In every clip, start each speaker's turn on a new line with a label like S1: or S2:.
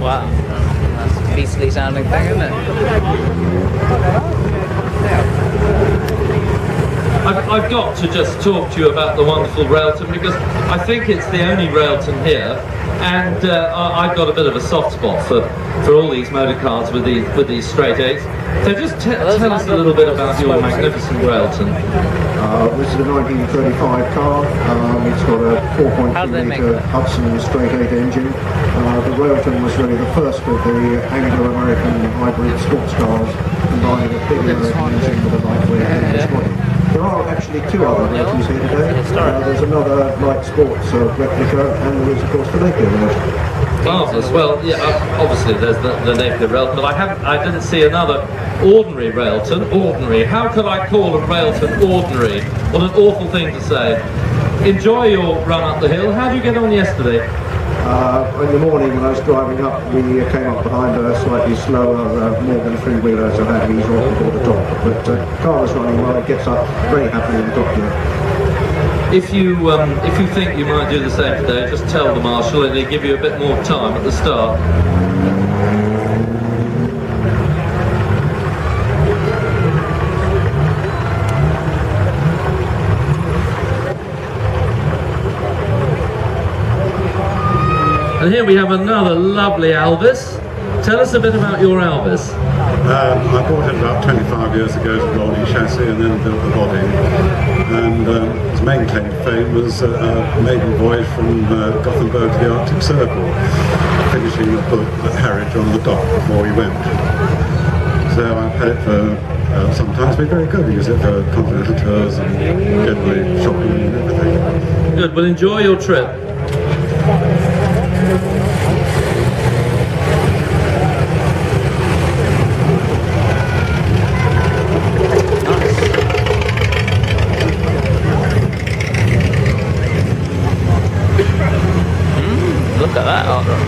S1: Wow. That's a beastly sounding thing, isn't it?
S2: I've got to just talk to you about the wonderful Railton because I think it's the only Railton here, and I've got a bit of a soft spot for all these motor cars with these straight eights. So just tell us a little bit about your magnificent Railton.
S3: This is a 1935 car. It's got a 4.2 litre Hudson straight 8 engine. The Railton was really the first of the Anglo-American hybrid sports cars, combining a big American engine with a lightweight English body. There are actually two other Railtons here today. There's another light sports replica, and there is of course the Napier Railton.
S2: Marvellous. Well, yeah, obviously there's the Napier Railton, but I didn't see another ordinary Railton. Ordinary. How could I call a Railton ordinary? What an awful thing to say. Enjoy your run up the hill. How did you get on yesterday?
S3: In the morning when I was driving up, we came up behind a slightly slower Morgan three-wheeler, so that eased off before the top. But the car was running well. It gets up very happily in the top gear.
S2: If you think you might do the same today, just tell the marshal and he'll give you a bit more time at the start. And here we have another lovely Alvis. Tell us a bit about your Alvis.
S4: I bought it about 25 years ago as a rolling chassis and then built the body. And his main claim to fame was a maiden voyage from Gothenburg to the Arctic Circle, finishing the book at Harwich on the dock before we went. So I've had it for some time. It's been very good. I use it for continental tours and generally shopping and everything.
S2: Good, well enjoy your trip.
S1: Look at that hot rod.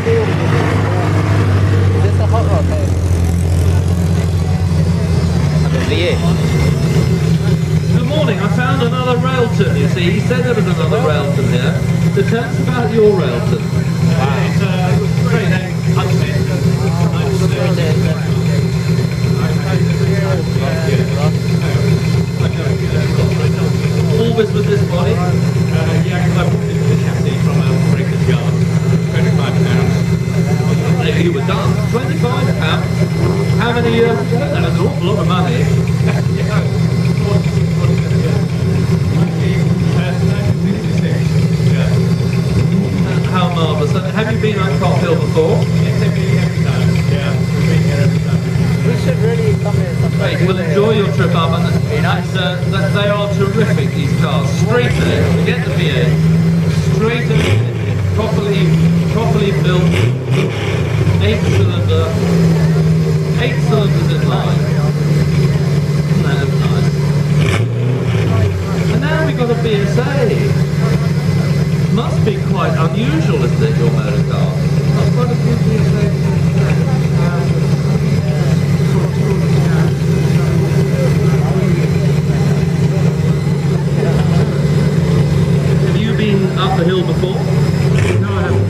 S1: Is this a hot rod here?
S2: Good morning, I found another Railton, you see. He said there was another Railton here. So tell us about your Railton.
S5: It's a great name, Hudson.
S2: Always with this body?
S5: Yeah, because I bought the chassis from a breaker's yard. £25.
S2: You were done. £25? How many years ago? That was an awful lot of money. How marvellous. Have you been on Cop Hill before?
S5: Yes, every time. Yeah, we've been here every time.
S1: We should really come here sometime.
S2: Great. Well, enjoy your trip up.
S1: Very nice.
S2: They are terrific, these cars. Straight ahead. Forget the V8. Straight ahead. Properly built. 8-cylinder. 8 cylinders in line. Isn't that nice? And now we've got a BSA. Must be quite unusual, isn't it, your motor car? Not quite a few BSA. Have you been up the hill before?
S5: No, I haven't.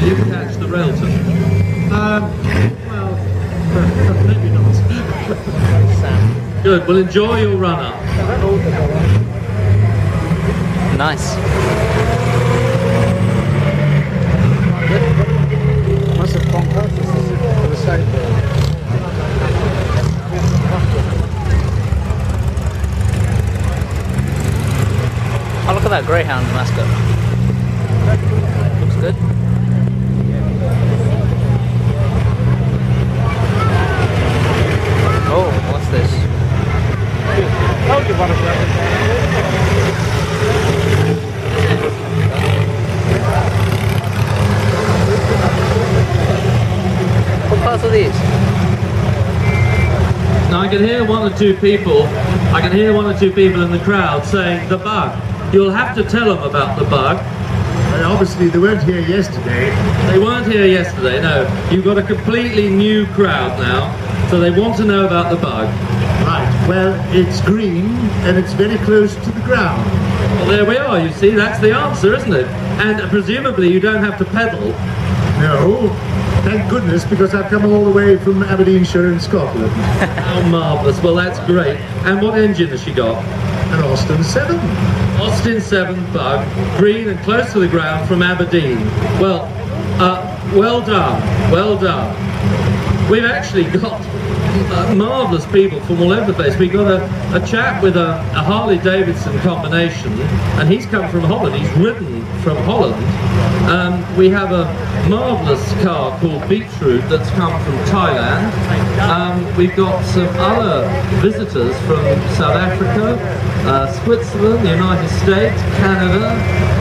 S2: You can catch the Railton.
S5: Well, maybe not.
S2: Good, well enjoy your run up.
S1: Nice.
S5: Must have gone past to the side there.
S1: Oh, look at that greyhound mascot. Looks good. Oh, what's this?
S5: I'll give one of them.
S1: What cars are these?
S2: Now I can hear one or two people in the crowd saying the bug. You'll have to tell them about the bug.
S6: And obviously they weren't here yesterday.
S2: They weren't here yesterday, no. You've got a completely new crowd now, so they want to know about the bug.
S6: Right, well, it's green and it's very close to the ground.
S2: Well, there we are, you see, that's the answer, isn't it? And presumably you don't have to pedal.
S6: No, thank goodness, because I've come all the way from Aberdeenshire in Scotland.
S2: Oh, marvellous. Well, that's great. And what engine has she got?
S6: An Austin 7.
S2: Austin 7 Bug, green and close to the ground from Aberdeen. Well, well done, well done. We've actually got marvellous people from all over the place. We've got a chap with a Harley Davidson combination, and he's come from Holland. He's ridden from Holland. We have a marvellous car called Beetroot that's come from Thailand. We've got some other visitors from South Africa, Switzerland, the United States, Canada,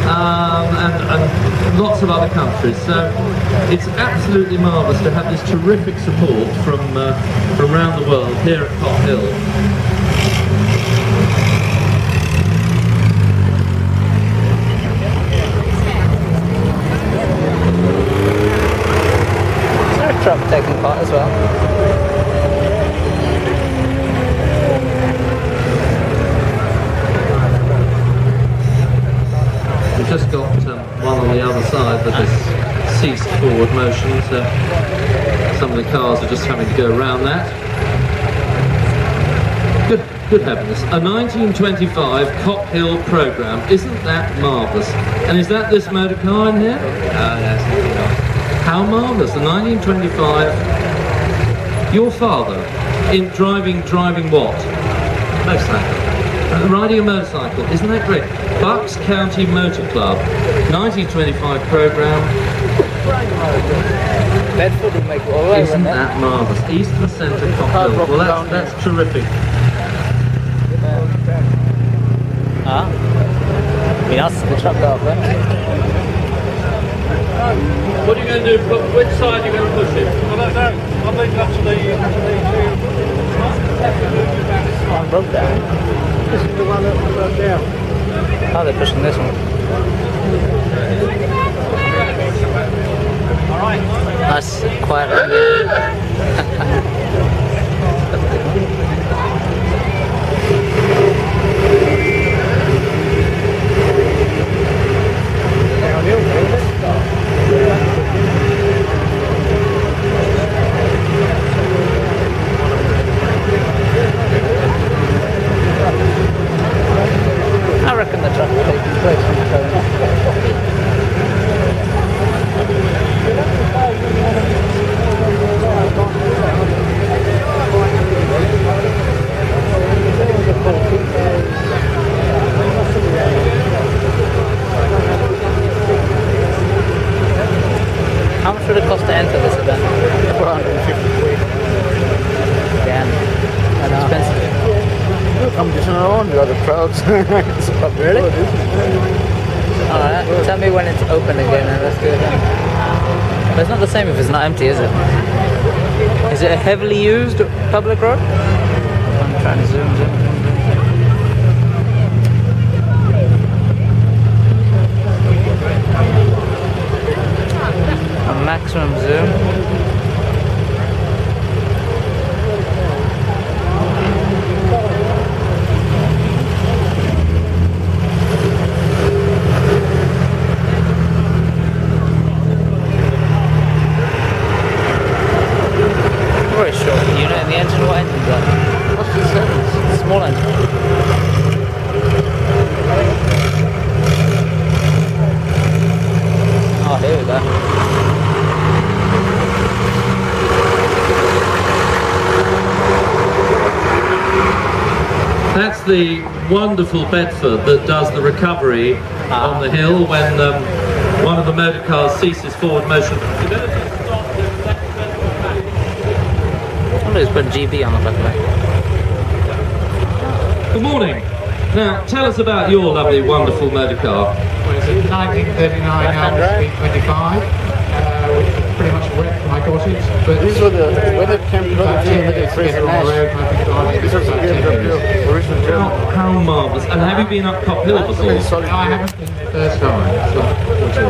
S2: and lots of other countries. So it's absolutely marvellous to have this terrific support from around the world here at Cop Hill.
S1: Truck taking part as well.
S2: We've just got one on the other side that has ceased forward motion, so some of the cars are just having to go around that. Good heavens, a 1925 Cop Hill programme, isn't that marvellous? And is that this motor car in here?
S1: No.
S2: How marvellous, the 1925, your father, in driving what?
S1: Motorcycle.
S2: Riding a motorcycle, isn't that great? Bucks County Motor Club, 1925 programme.
S1: Bedford will make it all right.
S2: Isn't that marvellous? Eastern Centre Cop Hill, well that's terrific.
S1: I mean, that's the truck out there.
S2: What are you going to do? Which side are you going to push it?
S5: I don't know. I'm leaving up to the
S1: One broke down.
S5: This is the one that broke down.
S1: Oh, they're pushing this one. Nice, quiet round here. I reckon the truck will take its place on the turn. How much would it cost to enter this event?
S6: 450 quid.
S1: Again, expensive.
S6: I'm just on the other crowds.
S1: Really? Alright, tell me when it's open again and let's go then. But it's not the same if it's not empty, is it? Is it a heavily used public road? I'm trying to zoom. A maximum zoom. Very short unit in the engine. What engine's that?
S6: What's the sentence?
S1: Small engine. Oh, here we go.
S2: That's the wonderful Bedford that does the recovery on the hill when one of the motor cars ceases forward motion.
S1: Somebody's put GB on the back of it.
S2: Good morning. Now, tell us about your lovely, wonderful motor car.
S7: Well, it's a 1939 Albert Speed 25, which was pretty much wrecked my cottage. But
S6: These were the weather camp
S7: about 10 minutes to get on the road, and I've been driving
S6: These
S7: for
S6: are the
S7: about
S6: games
S7: 10
S6: of
S7: years.
S6: the original German.
S2: How marvellous. And have you been up Cop Hill before?
S7: No, I haven't been the first time. So,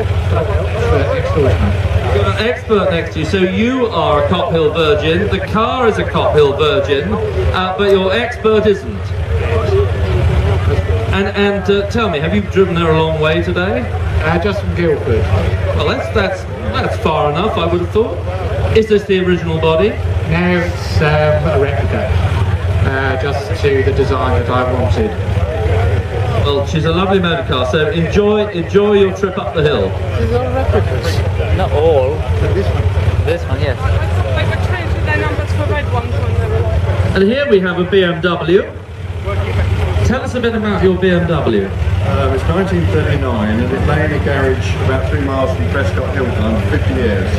S7: extraordinary.
S2: You've got an expert next to you, so you are a Cop Hill virgin, the car is a Cop Hill virgin, but your expert isn't. And tell me, have you driven her a long way today?
S7: Just from Guildford.
S2: Well, that's far enough, I would have thought. Is this the original body?
S7: Now it's a replica, just to the design that I wanted.
S2: Well, she's a lovely motor car, so enjoy your trip up the hill.
S1: These are replicas. Not all. This one, yes.
S8: They were changing their numbers for red ones when they were like.
S2: And here we have a BMW. Tell us a bit about your BMW.
S9: It was 1939 and it lay in a garage about 3 miles from Prescott Hill Farm for 50 years.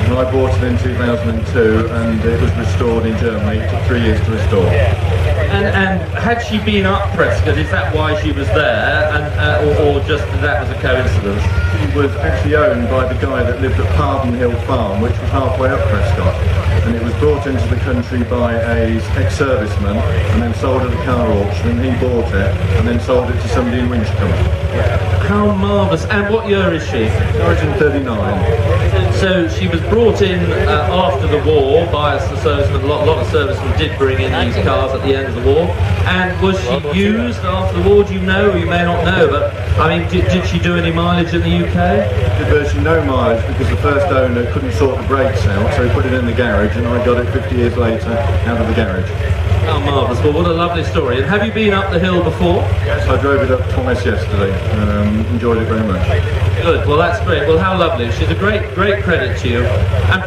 S9: And I bought it in 2002 and it was restored in Germany. It took 3 years to restore.
S2: And had she been up Prescott, is that why she was there, or just that was a coincidence?
S9: It was actually owned by the guy that lived at Pardon Hill Farm, which was halfway up Prescott. And it was brought into the country by a ex-serviceman and then sold at a car auction, and he bought it and then sold it to somebody in Winchcombe.
S2: How marvellous. And what year is she?
S9: 1939.
S2: So she was brought in after the war by a serviceman. A lot of servicemen did bring in these cars at the end of the war. And was she used after the war? Do you know? Or you may not know, but I mean, did she do any mileage in the UK?
S9: Did virtually no mileage because the first owner couldn't sort the brakes out, so he put it in the garage, and I got it 50 years later out of the garage.
S2: How marvellous. Well, what a lovely story. And have you been up the hill before?
S9: Yes, I drove it up twice yesterday. Enjoyed it very much.
S2: Good. Well, that's great. Well, how lovely. She's a great credit to you. And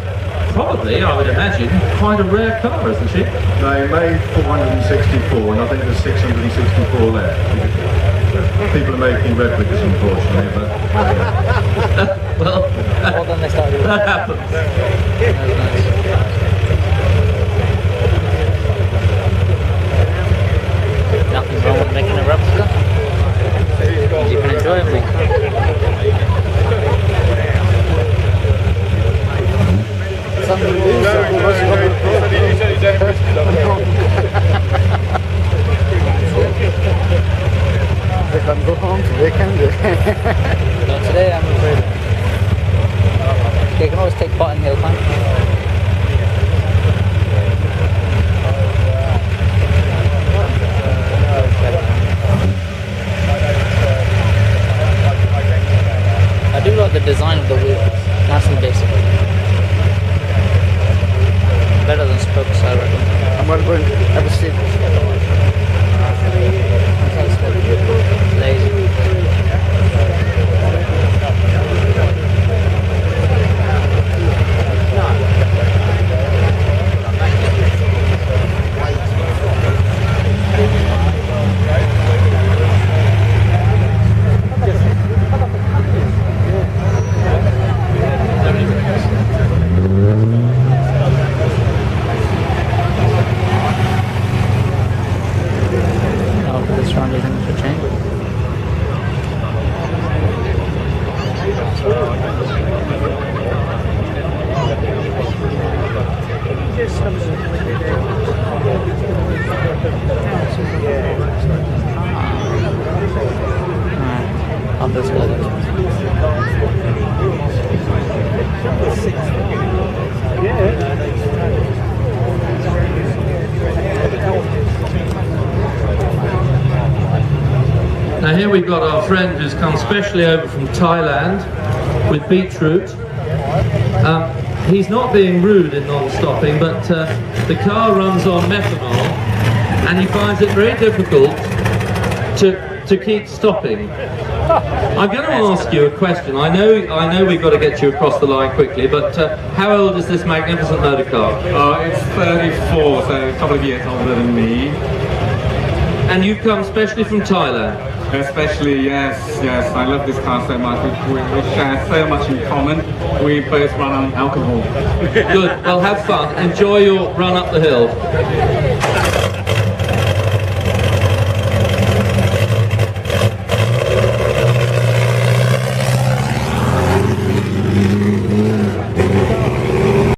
S2: probably, I would imagine, quite a rare car, isn't she?
S9: They made 464, and I think there's 664 left. People are making replicas, unfortunately, but...
S2: well,
S1: Then they started with
S2: that happens.
S1: nothing wrong with making a replica. You can enjoy it.
S6: They can go home today, can they?
S1: Not today, I'm afraid. You can always take part in Hill Climb. I do like the design of the wheels. Nice and basic. Better than spokes, I reckon.
S6: I'm going to have a seat.
S1: Lazy. This round isn't for change. Alright, I'll just go
S2: Now here we've got our friend who's come specially over from Thailand with beetroot. He's not being rude in non-stopping, but the car runs on methanol and he finds it very difficult to keep stopping. I'm going to ask you a question. I know we've got to get you across the line quickly, but how old is this magnificent motor car?
S5: It's 34, so a couple of years older than me.
S2: And you've come specially from Thailand?
S5: Especially, yes, I love this car so much. We share so much in common. We both run on alcohol.
S2: Good, well have fun. Enjoy your run up the hill.